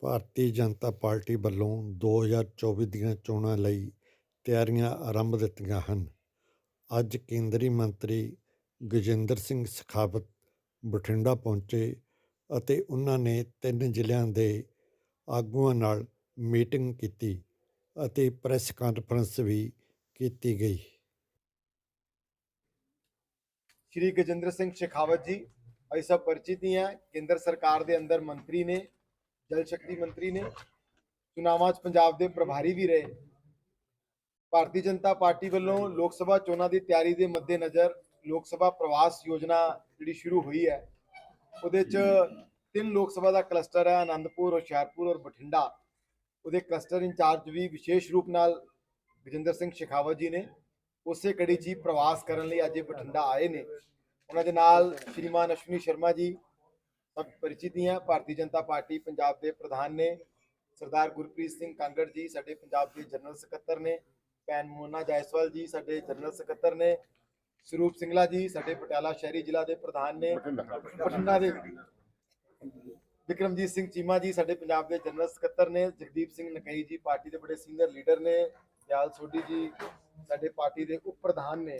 Bharatiya Janata party ਵੱਲੋਂ 2024 ਦੀਆਂ ਚੋਣਾਂ ਲਈ ਤਿਆਰੀਆਂ ਆਰੰਭ ਦਿੱਤੀਆਂ ਹਨ। ਅੱਜ ਕੇਂਦਰੀ ਮੰਤਰੀ ਗਜੇਂਦਰ ਸਿੰਘ ਸ਼ੇਖਾਵਤ ਬਠਿੰਡਾ ਪਹੁੰਚੇ ਅਤੇ ਉਹਨਾਂ ਨੇ 3 ਜ਼ਿਲ੍ਹਿਆਂ ਦੇ ਆਗੂਆਂ ਨਾਲ ਮੀਟਿੰਗ ਕੀਤੀ ਅਤੇ ਪ੍ਰੈਸ ਕਾਨਫਰੰਸ ਵੀ ਕੀਤੀ ਗਈ। श्री गजेंद्र सिंह शेखावत जी भाई सब परिचित ही हैं। केंद्र सरकार के अंदर मंत्री ने, जल शक्ति मंत्री ने, चुनावां पंजाब के प्रभारी भी रहे। भारतीय जनता पार्टी वालों लोक सभा चोणों की तैयारी के मद्देनज़र लोक सभा प्रवास योजना जी शुरू हुई है। उहदे च 3 लोक सभा का क्लस्टर है, आनंदपुर, हुशियारपुर और बठिंडा। उहदे क्लस्टर इंचार्ज भी विशेष रूप नाल गजेंद्र सिंह शेखावत जी ने उसे कड़ी ची प्रवास करने अज बठिंडा आए ने। उन्होंने नाल श्रीमान अश्विनी शर्मा जी सब परिचित ही हैं, भारतीय जनता पार्टी पंजाब के प्रधान ने। सरदार गुरप्रीत सिंह कांगड़ जी साडे पंजाब के जनरल सकत्तर ने। भैन मोना जायसवाल जी साडे जनरल सकत्तर ने। स्वरूप सिंगला जी साडे पटियाला शहरी जिला के प्रधान ने। बठिंडा के विक्रमजीत सिंह चीमा जी साडे पंजाब के जनरल सकत्तर ने। जगदीप सिंह नकई जी पार्टी के बड़े सीनियर लीडर ने। दयाल सोढी जी साडे पार्टी के उप प्रधान ने।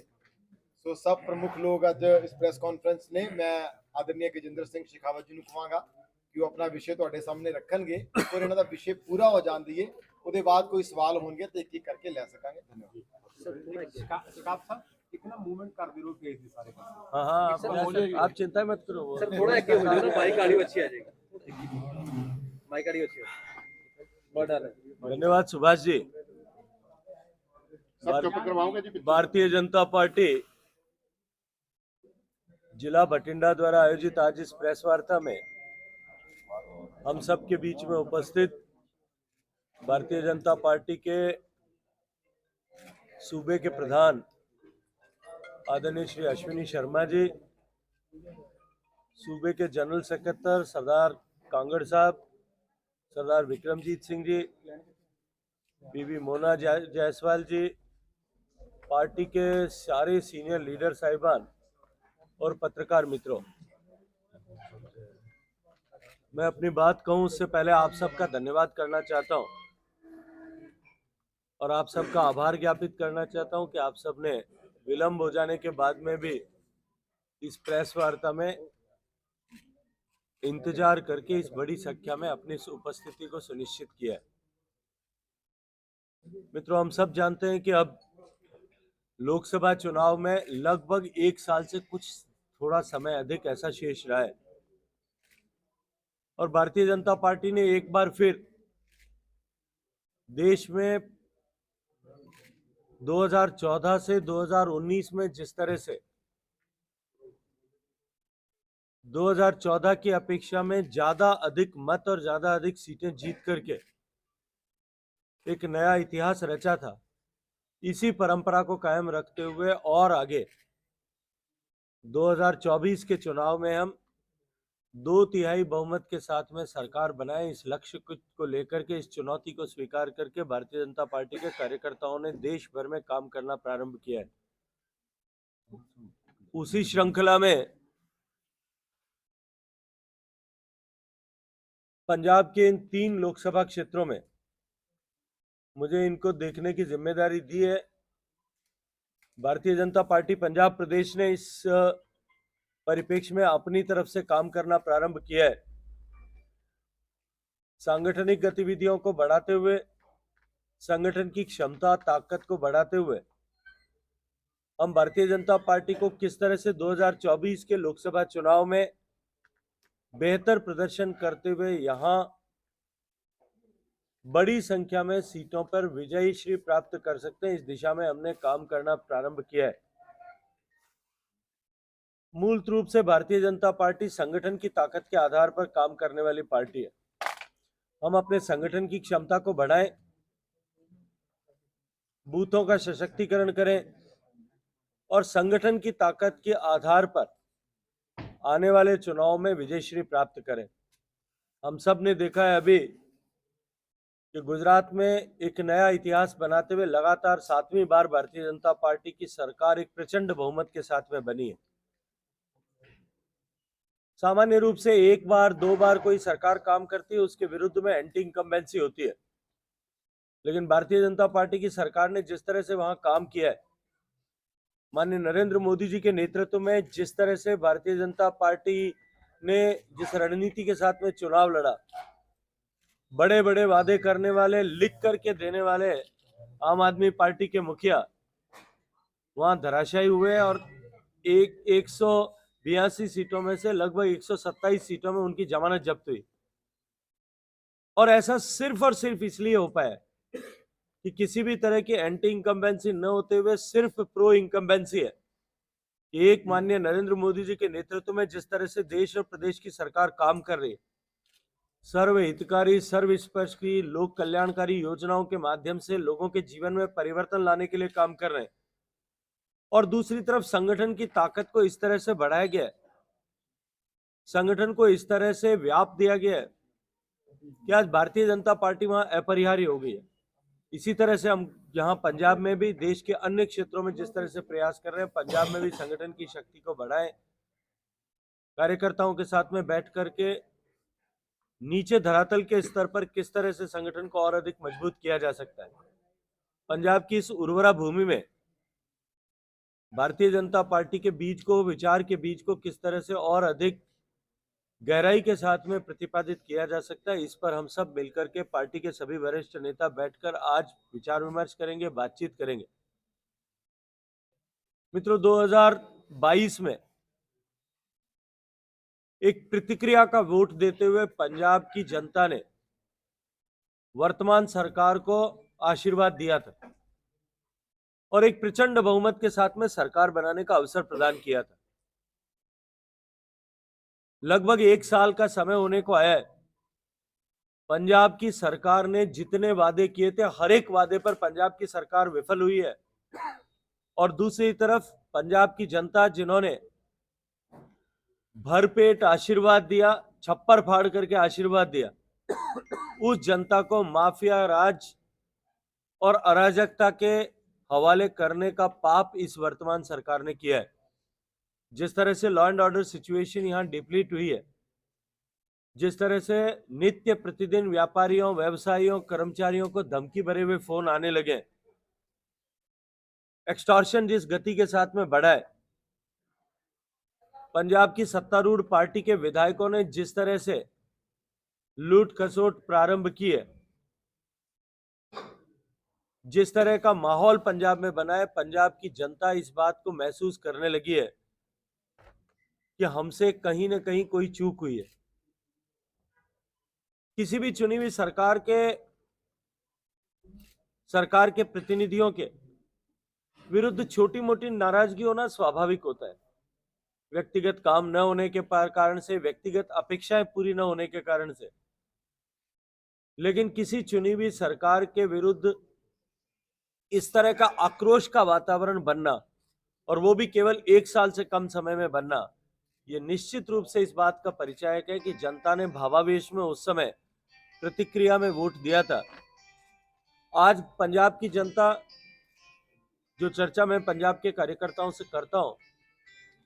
सो सब प्रमुख लोग अज इस प्रेस कॉन्फ्रेंस ने। मैं आदरणीय गजेंद्र सिंह शेखावत जी को कहांगा कि वो अपना विषय तुहाडे सामने रखणगे और इन्हां दा विषय पूरा हो जाण दईए, उहदे बाद कोई सवाल होणगे तो एक एक करके लै सकांगे। धन्यवाद। शेखावत साहब एक ना मूवमेंट कर दे रो पेज दे सारे पासे। हाँ, आप चिंता मत करो। सर थोड़ा आगे हो जाओ ना, माइक आड़ी अच्छी आ जाएगी। माइक आड़ी अच्छी धन्यवाद सुभाष जी। भारतीय जनता पार्टी जिला बठिंडा द्वारा आयोजित आज इस प्रेस वार्ता में हम सब के बीच में उपस्थित भारतीय जनता पार्टी के सूबे के प्रधान आदरणीय श्री अश्विनी शर्मा जी, सूबे के जनरल सेक्रेटरी सरदार कांगड़ साहब, सरदार विक्रमजीत सिंह जी, बीबी मोना जायसवाल जी, पार्टी के सारे सीनियर लीडर साहिबान और पत्रकार मित्रों, मैं अपनी बात कहूं उससे पहले आप सबका धन्यवाद करना चाहता हूं और आप सबका आभार ज्ञापित करना चाहता हूं कि आप सब ने विलंब हो जाने के बाद में भी इस प्रेस वार्ता में इंतजार करके इस बड़ी संख्या में अपनी उपस्थिति को सुनिश्चित किया है। मित्रों, हम सब जानते हैं कि अब लोकसभा चुनाव में लगभग 1 साल से कुछ थोड़ा समय अधिक ऐसा शेष रहा है और भारतीय जनता पार्टी ने एक बार फिर देश में 2014 से 2019 में जिस तरह से 2014 की अपेक्षा में ज्यादा अधिक मत और ज्यादा अधिक सीटें जीत करके एक नया इतिहास रचा था, इसी परंपरा को कायम रखते हुए और आगे 2024 के चुनाव में हम 2/3 बहुमत के साथ में सरकार बनाए, इस लक्ष्य को लेकर के, इस चुनौती को स्वीकार करके भारतीय जनता पार्टी के कार्यकर्ताओं ने देश भर में काम करना प्रारंभ किया है। उसी श्रृंखला में पंजाब के इन 3 लोकसभा क्षेत्रों में मुझे इनको देखने की जिम्मेदारी दी है। भारतीय जनता पार्टी पंजाब प्रदेश ने इस परिप्रेक्ष्य में अपनी तरफ से काम करना प्रारंभ किया है। सांगठनिक गतिविधियों को बढ़ाते हुए, संगठन की क्षमता ताकत को बढ़ाते हुए हम भारतीय जनता पार्टी को किस तरह से 2024 के लोकसभा चुनाव में बेहतर प्रदर्शन करते हुए यहां बड़ी संख्या में सीटों पर विजयी श्री प्राप्त कर सकते हैं, इस दिशा में हमने काम करना प्रारंभ किया है। मूल रूप से भारतीय जनता पार्टी संगठन की ताकत के आधार पर काम करने वाली पार्टी है। हम अपने संगठन की क्षमता को बढ़ाएं, बूथों का सशक्तिकरण करें और संगठन की ताकत के आधार पर आने वाले चुनाव में विजयश्री प्राप्त करें। हम सब ने देखा है अभी कि गुजरात में एक नया इतिहास बनाते हुए लगातार 7वीं बार भारतीय जनता पार्टी की सरकार एक प्रचंड बहुमत के साथ में बनी है। सामान्य रूप से एक बार दो बार कोई सरकार काम करती है, उसके विरुद्ध में एंटी इनकम्बेंसी होती है। लेकिन भारतीय जनता पार्टी की सरकार ने जिस तरह से वहां काम किया है, माननीय नरेंद्र मोदी जी के नेतृत्व में जिस तरह से भारतीय जनता पार्टी ने जिस रणनीति के साथ में चुनाव लड़ा, बड़े बड़े वादे करने वाले, लिख करके देने वाले आम आदमी पार्टी के मुखिया वहां धराशायी हुए और 182 सीटों में से लगभग 127 सीटों में उनकी जमानत जब्त हुई। और ऐसा सिर्फ और सिर्फ इसलिए हो पाया कि किसी भी तरह की एंटी इनकम्बेंसी न होते हुए सिर्फ प्रो इनकम्बेंसी है। एक माननीय नरेंद्र मोदी जी के नेतृत्व में जिस तरह से देश और प्रदेश की सरकार काम कर रही है, सर्व हितकारी, सर्वस्पर्शी, लोक कल्याणकारी योजनाओं के माध्यम से लोगों के जीवन में परिवर्तन लाने के लिए काम कर रहे हैं, और दूसरी तरफ संगठन की ताकत को इस तरह से बढ़ाया गया है, संगठन को इस तरह से व्याप दिया गया है कि आज भारतीय जनता पार्टी वहां अपरिहार्य हो गई है। इसी तरह से हम यहाँ पंजाब में भी, देश के अन्य क्षेत्रों में जिस तरह से प्रयास कर रहे हैं, पंजाब में भी संगठन की शक्ति को बढ़ाएं, कार्यकर्ताओं के साथ में बैठ करके नीचे धरातल के स्तर पर किस तरह से संगठन को और अधिक मजबूत किया जा सकता है। पंजाब की इस उर्वरा भूमि में भारतीय जनता पार्टी के बीज को, विचार के बीज को किस तरह से और अधिक गहराई के साथ में प्रतिपादित किया जा सकता है, इस पर हम सब मिलकर के पार्टी के सभी वरिष्ठ नेता बैठकर आज विचार विमर्श करेंगे, बातचीत करेंगे। मित्रों, 2022 में एक प्रतिक्रिया का वोट देते हुए पंजाब की जनता ने वर्तमान सरकार को आशीर्वाद दिया था और एक प्रचंड बहुमत के साथ में सरकार बनाने का अवसर प्रदान किया था। लगभग 1 साल का समय होने को आया है। पंजाब की सरकार ने जितने वादे किए थे, हर एक वादे पर पंजाब की सरकार विफल हुई है, और दूसरी तरफ पंजाब की जनता, जिन्होंने भरपेट आशीर्वाद दिया, छप्पर फाड़ करके आशीर्वाद दिया, उस जनता को माफिया राज और अराजकता के हवाले करने का पाप इस वर्तमान सरकार ने किया है। जिस तरह से लॉ एंड ऑर्डर सिचुएशन यहां डिप्लीट हुई है, जिस तरह से नित्य प्रतिदिन व्यापारियों, व्यवसायियों, कर्मचारियों को धमकी भरे हुए फोन आने लगे, एक्सटॉर्शन जिस गति के साथ में बढ़ा है, पंजाब की सत्तारूढ़ पार्टी के विधायकों ने जिस तरह से लूट खसोट प्रारंभ की है, जिस तरह का माहौल पंजाब में बना है, पंजाब की जनता इस बात को महसूस करने लगी है कि हमसे कहीं न कहीं कोई चूक हुई है। किसी भी चुनी हुई सरकार के प्रतिनिधियों के विरुद्ध छोटी मोटी नाराजगी होना स्वाभाविक होता है, व्यक्तिगत काम न होने के कारण से, व्यक्तिगत अपेक्षाएं पूरी न होने के कारण से। लेकिन किसी चुनी हुई सरकार के विरुद्ध इस तरह का आक्रोश का वातावरण बनना, और वो भी केवल 1 साल से कम समय में बनना, ये निश्चित रूप से इस बात का परिचायक है कि जनता ने भावावेश में उस समय प्रतिक्रिया में वोट दिया था। आज पंजाब की जनता, जो चर्चा मैं पंजाब के कार्यकर्ताओं से करता हूं,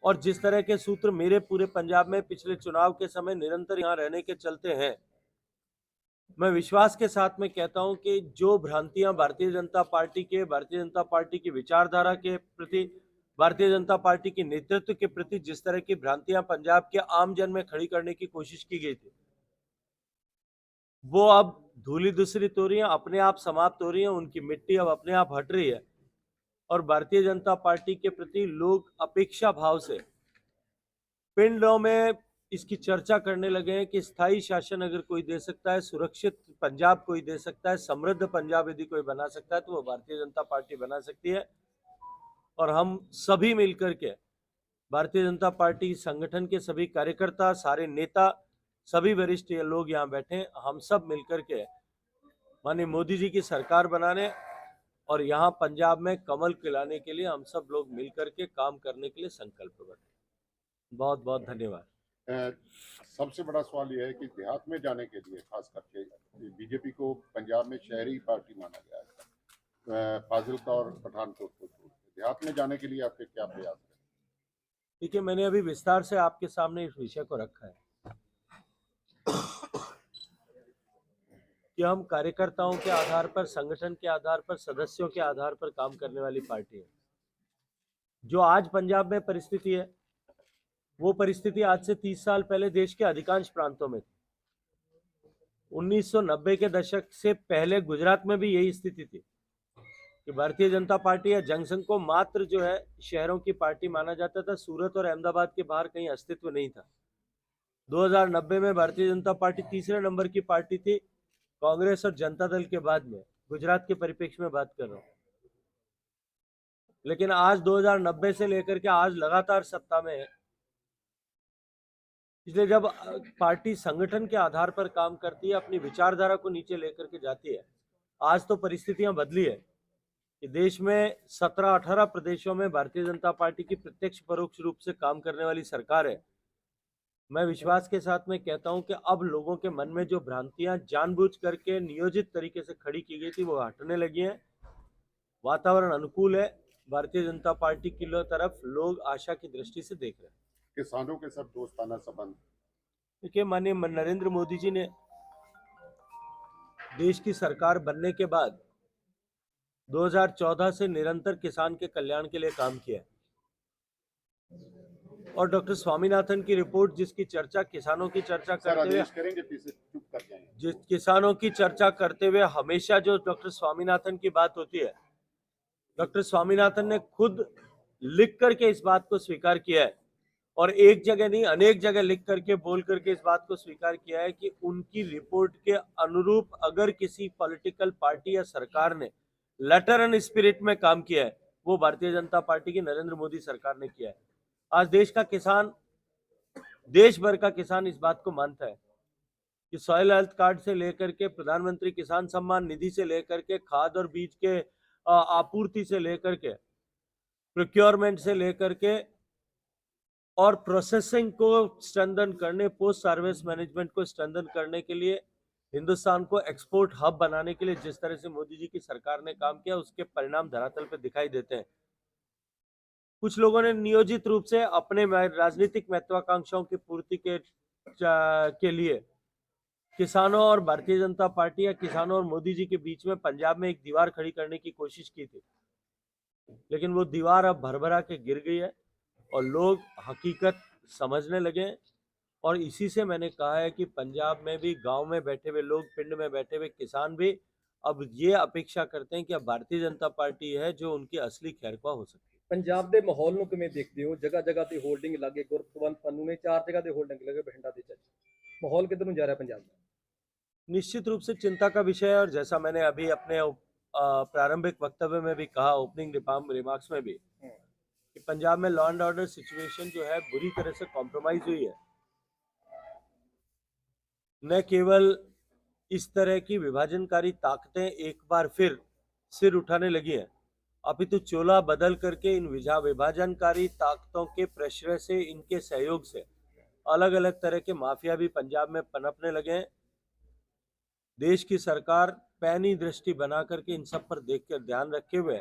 और जिस तरह के सूत्र मेरे पूरे पंजाब में पिछले चुनाव के समय निरंतर यहां रहने के चलते हैं, मैं विश्वास के साथ में कहता हूं कि जो भ्रांतियां भारतीय जनता पार्टी की विचारधारा के प्रति, भारतीय जनता पार्टी के नेतृत्व के प्रति जिस तरह की भ्रांतियां पंजाब के आम जन में खड़ी करने की कोशिश की गई थी, वो अब धूली दूसरित हो रही है, अपने आप समाप्त हो रही है, उनकी मिट्टी अब अपने आप हट रही है, और भारतीय जनता पार्टी के प्रति लोग अपेक्षा भाव से पिंडों में इसकी चर्चा करने लगे हैं कि स्थायी शासन अगर कोई दे सकता है, सुरक्षित पंजाब कोई दे सकता है, समृद्ध पंजाब यदि कोई बना सकता है, तो वो भारतीय जनता पार्टी बना सकती है। और हम सभी मिलकर के, भारतीय जनता पार्टी संगठन के सभी कार्यकर्ता, सारे नेता, सभी वरिष्ठ लोग यहाँ बैठे, हम सब मिलकर के माननीय मोदी जी की सरकार बनाने और यहाँ पंजाब में कमल खिलाने के लिए हम सब लोग मिलकर के काम करने के लिए संकल्पबद्ध हैं। बहुत बहुत धन्यवाद। सबसे बड़ा सवाल यह है कि देहात में जाने के लिए खास करके बीजेपी को पंजाब में शहरी पार्टी माना गया है, फाजिलका और पठानकोट को छोड़ के देहात में जाने के लिए आपके क्या प्रयास हैं? देखिए, मैंने अभी विस्तार से आपके सामने इस विषय को रखा है कि हम कार्यकर्ताओं के आधार पर, संगठन के आधार पर, सदस्यों के आधार पर काम करने वाली पार्टी है। जो आज पंजाब में परिस्थिति है, वो परिस्थिति आज से 30 साल पहले देश के अधिकांश प्रांतों में थी। 1990 के दशक से पहले गुजरात में भी यही स्थिति थी कि भारतीय जनता पार्टी या जनसंघ को मात्र जो है शहरों की पार्टी माना जाता था। सूरत और अहमदाबाद के बाहर कहीं अस्तित्व नहीं था। 2090 में भारतीय जनता पार्टी तीसरे नंबर की पार्टी थी, कांग्रेस और जनता दल के बाद में। गुजरात के परिप्रेक्ष्य में बात कर रहा हूं। लेकिन आज 2090 से लेकर के आज लगातार सत्ता में है। इसलिए जब पार्टी संगठन के आधार पर काम करती है, अपनी विचारधारा को नीचे लेकर के जाती है, आज तो परिस्थितियां बदली है कि देश में 17-18 प्रदेशों में भारतीय जनता पार्टी की प्रत्यक्ष परोक्ष रूप से काम करने वाली सरकार है। मैं विश्वास के साथ में कहता हूं कि अब लोगों के मन में जो भ्रांतियां जानबूझ करके नियोजित तरीके से खड़ी की गई थी, वो हटने लगी हैं। वातावरण अनुकूल है। भारतीय जनता पार्टी की तरफ लोग आशा की दृष्टि से देख रहे हैं। किसानों के साथ दोस्ताना संबंध। देखिए, माननीय नरेंद्र मोदी जी ने देश की सरकार बनने के बाद 2014 से निरंतर किसान के कल्याण के लिए काम किया है। और डॉक्टर स्वामीनाथन की रिपोर्ट, जिसकी चर्चा किसानों की चर्चा सर करते हुए, आदेश करेंगे पीछे चुप कर जाएंगे। जिस किसानों की चर्चा करते हुए हमेशा जो डॉक्टर स्वामीनाथन की बात होती है, डॉक्टर स्वामीनाथन ने खुद लिख करके इस बात को स्वीकार किया है, और एक जगह नहीं अनेक जगह लिख करके बोल करके इस बात को स्वीकार किया है कि उनकी रिपोर्ट के अनुरूप अगर किसी पॉलिटिकल पार्टी या सरकार ने लेटर एंड स्पिरिट में काम किया है, वो भारतीय जनता पार्टी की नरेंद्र मोदी सरकार ने किया है। आज देश का किसान, देश भर का किसान इस बात को मानता है कि सॉइल हेल्थ कार्ड से लेकर के प्रधानमंत्री किसान सम्मान निधि से लेकर के खाद और बीज के आपूर्ति से लेकर के प्रोक्योरमेंट से लेकर के और प्रोसेसिंग को स्ट्रेंथन करने, पोस्ट सर्विस मैनेजमेंट को स्ट्रेंथन करने के लिए, हिंदुस्तान को एक्सपोर्ट हब बनाने के लिए जिस तरह से मोदी जी की सरकार ने काम किया, उसके परिणाम धरातल पर दिखाई देते हैं। कुछ लोगों ने नियोजित रूप से अपने राजनीतिक महत्वाकांक्षाओं की पूर्ति के लिए किसानों और भारतीय जनता पार्टी या किसानों और मोदी जी के बीच में पंजाब में एक दीवार खड़ी करने की कोशिश की थी, लेकिन वो दीवार अब भरभरा के गिर गई है और लोग हकीकत समझने लगे। और इसी से मैंने कहा है कि पंजाब में भी गांव में बैठे हुए लोग, पिंड में बैठे हुए किसान भी अब ये अपेक्षा करते हैं कि अब भारतीय जनता पार्टी है जो उनकी असली खैरख्वा हो सकती है। ਪੰਜਾਬ ਦੇ ਮਾਹੌਲ ਨੂੰ ਕਿਵੇਂ ਦੇਖਦੇ ਹੋ? ਜਗ੍ਹਾ ਜਗ੍ਹਾ ਤੇ ਹੋਲਡਿੰਗ ਲੱਗੇ, ਗੁਰਪ੍ਰਬੰਧ ਪੰਨੂ ਨੇ 4 ਜਗ੍ਹਾ ਤੇ ਹੋਲਡਿੰਗ ਲੱਗੇ ਬਠਿੰਡਾ ਦੇ ਚ। ਮਾਹੌਲ किधर ਨੂੰ ਜਾ ਰਿਹਾ ਪੰਜਾਬ ਦਾ? निश्चित रूप से चिंता का विषय है, और जैसा मैंने अभी अपने प्रारंभिक वक्तव्य में भी कहा, ओपनिंग रिमार्क्स में भी, कि पंजाब में लॉ एंड ऑर्डर सिचुएशन जो है बुरी तरह से कॉम्प्रोमाइज हुई है। न केवल इस तरह की विभाजनकारी ताकतें एक बार फिर सिर उठाने लगी हैं, अपितु चोला बदल करके इन विभाजनकारी ताकतों के प्रश्रय से, इनके सहयोग से अलग अलग तरह के माफिया भी पंजाब में पनपने लगे हैं। देश की सरकार पैनी दृष्टि बना करके इन सब पर देखकर ध्यान रखे हुए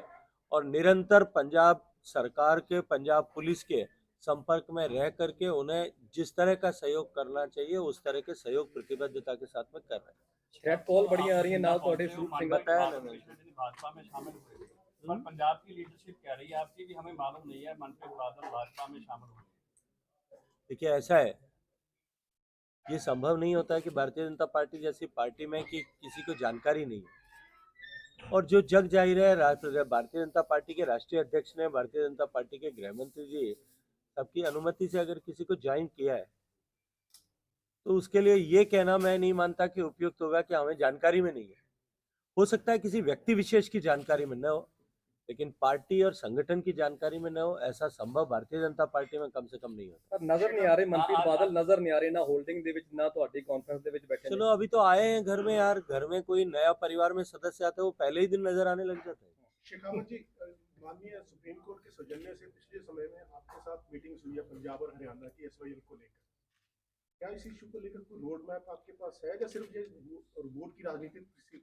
और निरंतर पंजाब सरकार के, पंजाब पुलिस के संपर्क में रह करके उन्हें जिस तरह का सहयोग करना चाहिए उस तरह के सहयोग प्रतिबद्धता के साथ में कर रहे हैं। ਸ਼ਾਇਦ ਕਾਲ ਬੜੀਆਂ ਆ ਰਹੀਆਂ ਨਾਲ ਤੁਹਾਡੇ ਸਰੂਪ ਸਿੰਘ बताया ना मैंने। भाजपा में शामिल हुए पर पंजाब की लीडरशिप कह रही है आपकी कि हमें मालूम नहीं है मनप्रीत बादल भाजपा में शामिल हुए। देखिए, ऐसा है, ये संभव नहीं होता है कि भारतीय जनता पार्टी जैसी पार्टी में कि किसी को जानकारी नहीं है। और जो जग जाहिर है, भारतीय जनता पार्टी के राष्ट्रीय अध्यक्ष ने, भारतीय जनता पार्टी के गृह मंत्री जी सबकी अनुमति से अगर किसी को ज्वाइन किया है, तो उसके लिए ये कहना मैं नहीं मानता कि उपयुक्त होगा कि हमें जानकारी में नहीं है। हो सकता है किसी व्यक्ति विशेष की जानकारी में न हो, लेकिन पार्टी और संगठन की जानकारी में न हो, ऐसा संभव भारतीय जनता पार्टी में कम से कम नहीं होता। ਪਰ ਨਜ਼ਰ ਨਹੀਂ ਆ ਰਹੇ ਮਨਪ੍ਰੀਤ ਬਾਦਲ, ਨਜ਼ਰ ਨਹੀਂ ਆ ਰਹੇ ਨਾ ਹੋਲਡਿੰਗ ਦੇ ਵਿੱਚ ਨਾ ਤੁਹਾਡੀ ਕਾਨਫਰੰਸ ਦੇ ਵਿੱਚ ਬੈਠੇ ਨੇ। चलो, अभी तो आए हैं घर में यार, घर में कोई नया परिवार में सदस्य आता है, वो पहले ही दिन नजर आने लग जाता है। शेखावत जी, माननीय सुप्रीम कोर्ट के सौजन्य से पिछले समय में आपके साथ मीटिंग्स हुई है पंजाब और हरियाणा की एसवाईएल को लेकर। क्या इस इशू को लेकर कोई रोड मैप आपके पास है या सिर्फ ये वोट की राजनीति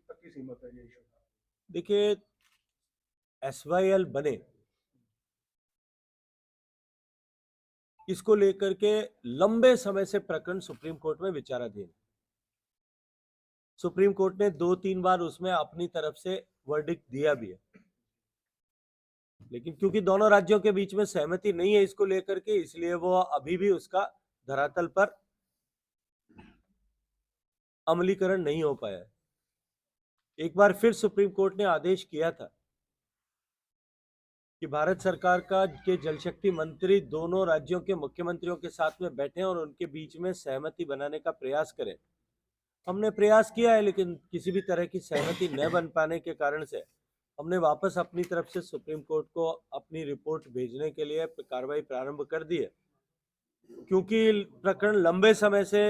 तक ही सीमित है ये इशू? देखिए, एसवाईएल बने इसको लेकर के लंबे समय से प्रकरण सुप्रीम कोर्ट में विचाराधीन है। सुप्रीम कोर्ट ने 2-3 बार उसमें अपनी तरफ से वर्डिक्ट दिया भी है, लेकिन क्योंकि दोनों राज्यों के बीच में सहमति नहीं है इसको लेकर के, इसलिए वो अभी भी उसका धरातल पर अमलीकरण नहीं हो पाया है। एक बार फिर सुप्रीम कोर्ट ने आदेश किया था कि भारत सरकार के जल शक्ति मंत्री दोनों राज्यों के मुख्यमंत्रियों के साथ में बैठें और उनके बीच में सहमति बनाने का प्रयास करें। हमने प्रयास किया है, लेकिन किसी भी तरह की सहमति न बन पाने के कारण से हमने वापस अपनी तरफ से सुप्रीम कोर्ट को अपनी रिपोर्ट भेजने के लिए कार्रवाई प्रारंभ कर दी है, क्योंकि प्रकरण लंबे समय से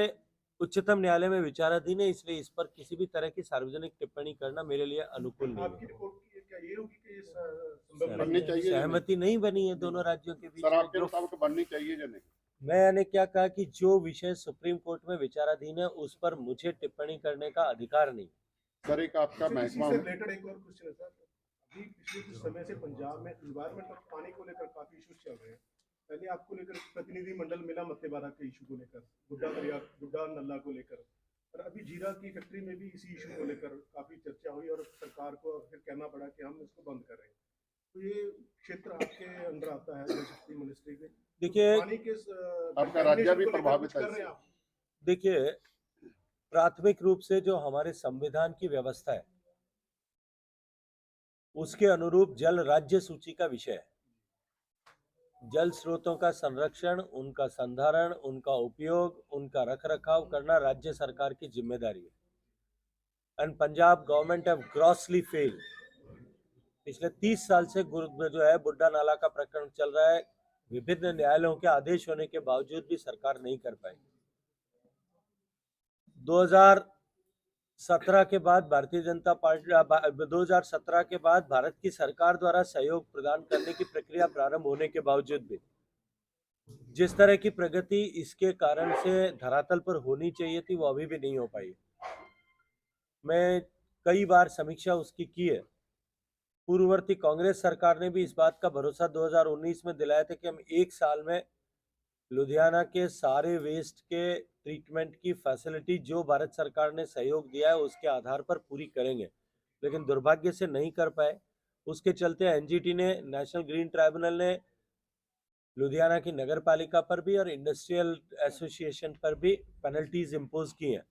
उच्चतम न्यायालय में विचाराधीन है, इसलिए इस पर किसी भी तरह की सार्वजनिक टिप्पणी करना मेरे लिए अनुकूल नहीं आपकी है। रिपोर्ट की क्या ये होगी कि संभव बननी नहीं है? चाहिए या नहीं? सहमति नहीं बनी है दोनों राज्यों के बीच सर में। आपके मुताबिक बननी चाहिए या नहीं? मैंने क्या कहा कि जो विषय सुप्रीम कोर्ट में विचाराधीन है उस पर मुझे टिप्पणी करने का अधिकार नहीं। सर एक आपका इसी महकमा से रिलेटेड एक और क्वेश्चन है सर। अभी पिछले कुछ समय से पंजाब में एनवायरमेंट और पानी को लेकर काफी इश्यूज चल रहे हैं। पहले आपको लेकर प्रतिनिधि मंडल मिला मत्तेबारा के इशू को लेकर, गुड्डा नल्ला को लेकर, और अभी जीरा की फैक्ट्री में भी इसी इशू को लेकर काफी चर्चा हुई और सरकार को फिर कहना पड़ा कि हम इसको बंद कर रहे हैं। तो ये क्षेत्र आपके अंडर आता है जल शक्ति मिनिस्ट्री के। देखिए, पानी के आपका राज्य भी को लेकर प्रभावित कुछ है कर रहे हैं इससे। आप? देखिए, प्राथमिक रूप से जो हमारे संविधान की व्यवस्था है उसके अनुरूप जल राज्य सूची का विषय है। जल स्रोतों का संरक्षण, उनका संधारण, उनका उपयोग, उनका रखरखाव करना राज्य सरकार की जिम्मेदारी है। And Punjab government have grossly failed. पिछले 30 साल से जो है बुड्ढा नाला का प्रकरण चल रहा है, विभिन्न न्यायालयों के आदेश होने के बावजूद भी सरकार नहीं कर पाई। 2017 के बाद भारतीय जनता पार्टी 2017 के बाद भारत की सरकार द्वारा सहयोग प्रदान करने की प्रक्रिया प्रारंभ होने के बावजूद भी जिस तरह की प्रगति इसके कारण से धरातल पर होनी चाहिए थी वो अभी भी नहीं हो पाई। मैं कई बार समीक्षा उसकी की है। पूर्ववर्ती कांग्रेस सरकार ने भी इस बात का भरोसा 2019 में दिलाया था कि हम 1 साल में लुधियाना के सारे वेस्ट के ट्रीटमेंट की फैसिलिटी जो भारत सरकार ने सहयोग दिया है उसके आधार पर पूरी करेंगे, लेकिन दुर्भाग्य से नहीं कर पाए। उसके चलते एनजीटी ने, नेशनल ग्रीन ट्राइब्यूनल ने लुधियाना की नगर पालिका पर भी और इंडस्ट्रियल एसोसिएशन पर भी पेनल्टीज इम्पोज की हैं।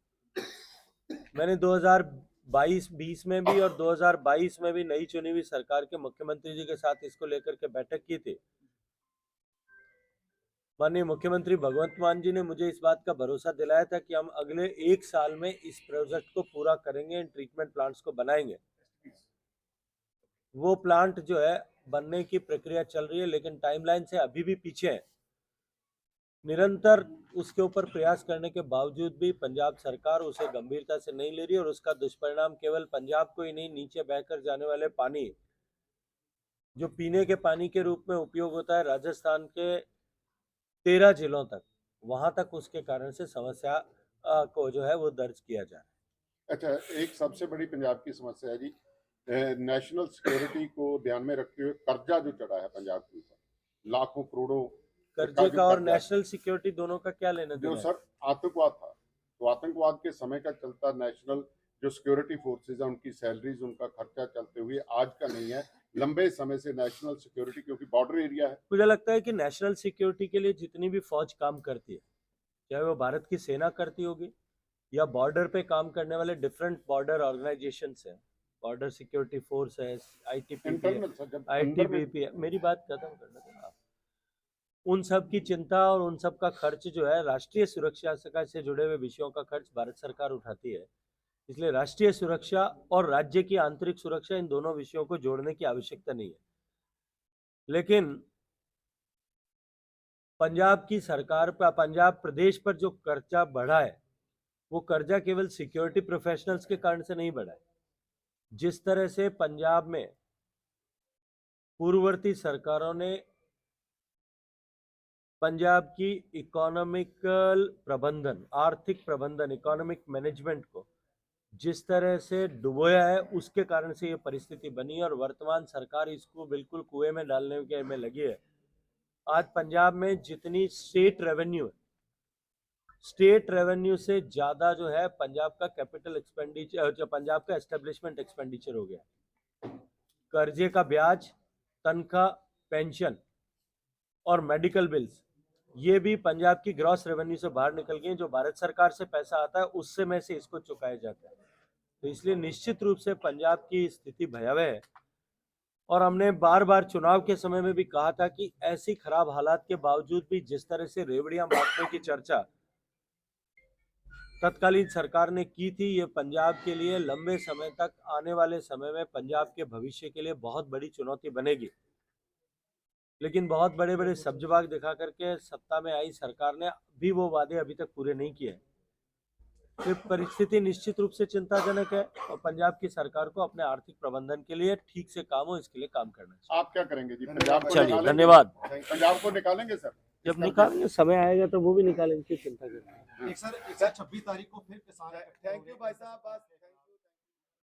मैंने 2022-20 में भी और 2022 में भी नई चुनी हुई सरकार के मुख्यमंत्री जी के साथ इसको लेकर के बैठक की थी। माननीय मुख्यमंत्री भगवंत मान जी ने मुझे इस बात का भरोसा दिलाया था कि हम अगले 1 साल में इस प्रोजेक्ट को पूरा करेंगे, इन ट्रीटमेंट प्लांट्स को बनाएंगे। वो प्लांट जो है बनने की प्रक्रिया चल रही है, लेकिन टाइमलाइन से अभी भी पीछे है। निरंतर उसके ऊपर प्रयास करने के बावजूद भी पंजाब सरकार उसे गंभीरता से नहीं ले रही और उसका दुष्परिणाम केवल पंजाब को ही नहीं, नीचे बहकर जाने वाले पानी जो पीने के पानी के रूप में उपयोग होता है राजस्थान के 13 जिलों तक, वहां तक उसके कारण से समस्या को जो है वो दर्ज किया जा रहा है। अच्छा, एक सबसे बड़ी पंजाब की समस्या है जी, नेशनल सिक्योरिटी को ध्यान में रखते हुए कर्जा जो चढ़ा है पंजाब के ऊपर, लाखों करोड़ों कर्जे का और कर्जा, नेशनल सिक्योरिटी दोनों का क्या लेना जो देना है? सर आतंकवाद था, तो आतंकवाद के समय का चलता नेशनल जो सिक्योरिटी फोर्सेज है उनकी सैलरीज, उनका खर्चा चलते हुए आज का नहीं है, लंबे समय से नेशनल सिक्योरिटी, क्योंकि बॉर्डर एरिया है। मुझे लगता है कि नेशनल सिक्योरिटी के लिए जितनी भी फौज काम करती है, चाहे वो भारत की सेना करती होगी या बॉर्डर पे काम करने वाले डिफरेंट बॉर्डर ऑर्गेनाइजेशंस हैं, बॉर्डर सिक्योरिटी फोर्स है, इंटरनल सर, जब अंदर में आईटीबीपी है, मेरी बात खत्म करना था आप। उन सब की चिंता और उन सब का खर्च जो है राष्ट्रीय सुरक्षा से जुड़े हुए विषयों का खर्च भारत सरकार उठाती है, इसलिए राष्ट्रीय सुरक्षा और राज्य की आंतरिक सुरक्षा इन दोनों विषयों को जोड़ने की आवश्यकता नहीं है। लेकिन पंजाब की सरकार पर, पंजाब प्रदेश पर जो कर्जा बढ़ा है वो कर्जा केवल सिक्योरिटी प्रोफेशनल्स के कारण से नहीं बढ़ा है। जिस तरह से पंजाब में पूर्ववर्ती सरकारों ने पंजाब की इकोनॉमिकल प्रबंधन, आर्थिक प्रबंधन, इकोनॉमिक मैनेजमेंट को जिस तरह से डुबोया है उसके कारण से ये परिस्थिति बनी और वर्तमान सरकार इसको बिल्कुल कुएं में डालने के में लगी है। आज पंजाब में जितनी स्टेट रेवेन्यू है, स्टेट रेवेन्यू से ज्यादा जो है पंजाब का कैपिटल एक्सपेंडिचर, जो पंजाब का एस्टेब्लिशमेंट एक्सपेंडिचर हो गया। कर्जे का ब्याज, तनख्वाह, पेंशन और मेडिकल बिल्स, ये भी पंजाब की ग्रॉस रेवेन्यू से बाहर निकल गए। जो भारत सरकार से पैसा आता है उससे में से इसको चुकाया जाता है। तो इसलिए निश्चित रूप से पंजाब की स्थिति भयावह है। और हमने बार बार चुनाव के समय में भी कहा था कि ऐसी खराब हालात के बावजूद भी जिस तरह से रेवड़ियां बांटने की चर्चा तत्कालीन सरकार ने की थी, ये पंजाब के लिए लंबे समय तक, आने वाले समय में पंजाब के भविष्य के लिए बहुत बड़ी चुनौती बनेगी। लेकिन बहुत बड़े बड़े सब्जबाग दिखा करके सत्ता में आई सरकार ने भी वो वादे अभी तक पूरे नहीं किए। तो परिस्थिति निश्चित रूप से चिंताजनक है और पंजाब की सरकार को अपने आर्थिक प्रबंधन के लिए ठीक से काम हो, इसके लिए काम करना चाहिए। आप क्या करेंगे जी? पंजाब को चलिए, निकालेंगे? धन्यवाद। पंजाब को निकालेंगे सर? जब निकालेंगे, समय आएगा तो वो भी निकालेंगे, चिंता करें। एक सर 26 तारीख को फिर किसान, थैंक यू भाई साहब।